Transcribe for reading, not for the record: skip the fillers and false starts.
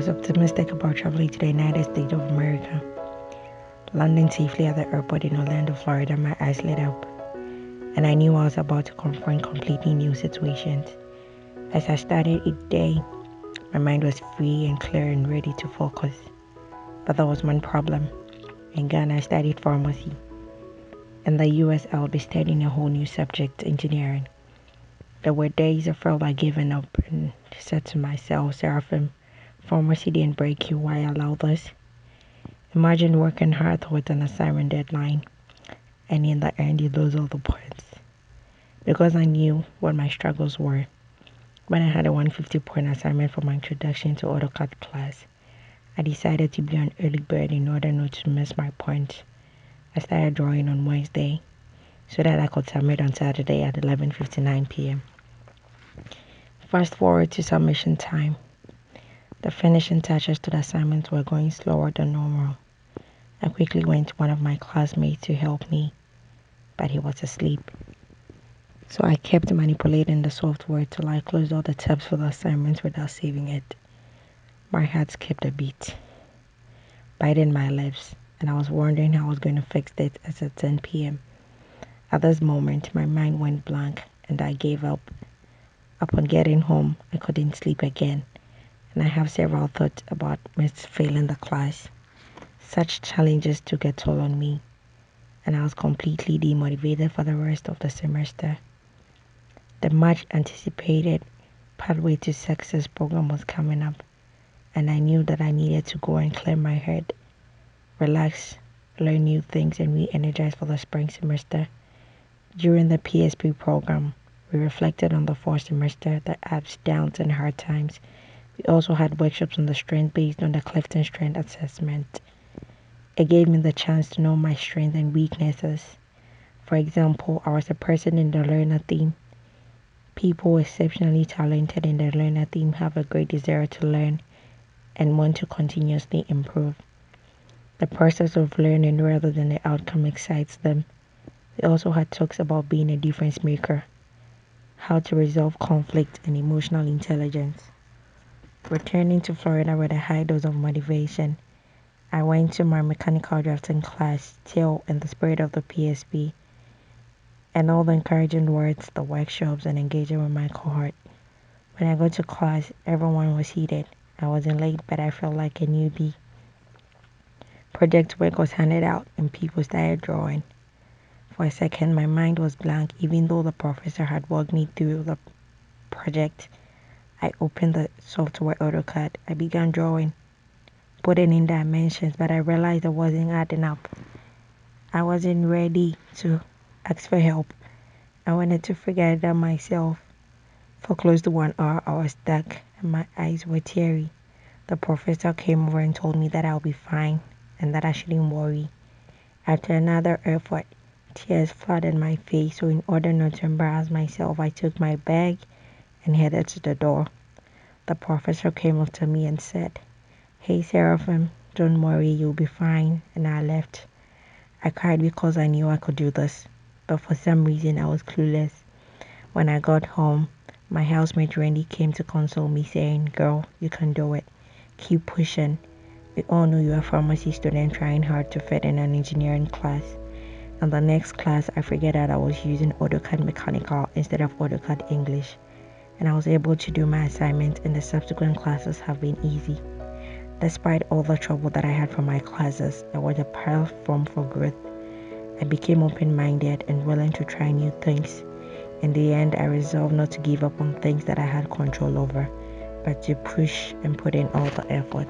was optimistic about traveling to the United States of America. Landing safely at the airport in Orlando, Florida, my eyes lit up, and I knew I was about to confront completely new situations. As I started each day, my mind was free and clear and ready to focus. But there was one problem. In Ghana, I studied pharmacy. In the US, I would be studying a whole new subject, engineering. There were days I felt like giving up and said to myself, Seraphim, pharmacy didn't break you, why allow this? Imagine working hard towards an assignment deadline, and in the end you lose all the points. Because I knew what my struggles were. When I had a 150-point assignment for my introduction to AutoCAD class, I decided to be an early bird in order not to miss my points. I started drawing on Wednesday so that I could submit on Saturday at 11:59 p.m. Fast forward to submission time. The finishing touches to the assignments were going slower than normal. I quickly went to one of my classmates to help me, but he was asleep. So I kept manipulating the software till I closed all the tabs for the assignments without saving it. My heart skipped a beat, biting my lips, and I was wondering how I was going to fix it as at 10 p.m. At this moment, my mind went blank and I gave up. Upon getting home, I couldn't sleep again, and I have several thoughts about failing the class. Such challenges took a toll on me, and I was completely demotivated for the rest of the semester. The much anticipated Pathway to Success program was coming up, and I knew that I needed to go and clear my head, relax, learn new things, and re-energize for the spring semester. During the PSP program, we reflected on the fall semester, the ups, downs, and hard times. We also had workshops on the strength based on the Clifton Strength Assessment. It gave me the chance to know my strengths and weaknesses. For example, I was a person in the learner theme. People exceptionally talented in the learner theme have a great desire to learn and want to continuously improve. The process of learning rather than the outcome excites them. We also had talks about being a difference maker, how to resolve conflict, and emotional intelligence. Returning to Florida with a high dose of motivation, I went to my mechanical drafting class, still in the spirit of the PSP, and all the encouraging words, the workshops, and engaging with my cohort. When I got to class, everyone was heated. I wasn't late, but I felt like a newbie. Project work was handed out, and people started drawing. For a second, my mind was blank, even though the professor had walked me through the project. I opened the software AutoCAD. I began drawing, putting in dimensions, but I realized it wasn't adding up. I wasn't ready to ask for help. I wanted to figure it out myself. For close to 1 hour, I was stuck and my eyes were teary. The professor came over and told me that I'll be fine and that I shouldn't worry. After another effort, tears flooded my face, so in order not to embarrass myself, I took my bag and headed to the door. The professor came up to me and said, "Hey Seraphim, don't worry, you'll be fine," and I left. I cried because I knew I could do this, but for some reason I was clueless. When I got home, my housemate Randy came to console me saying, "Girl, you can do it. Keep pushing. We all know you're a pharmacy student trying hard to fit in an engineering class." And the next class, I figured out I was using AutoCAD Mechanical instead of AutoCAD English, and I was able to do my assignment, and the subsequent classes have been easy. Despite all the trouble that I had from my classes, it was a platform for growth. I became open-minded and willing to try new things. In the end, I resolved not to give up on things that I had control over, but to push and put in all the effort.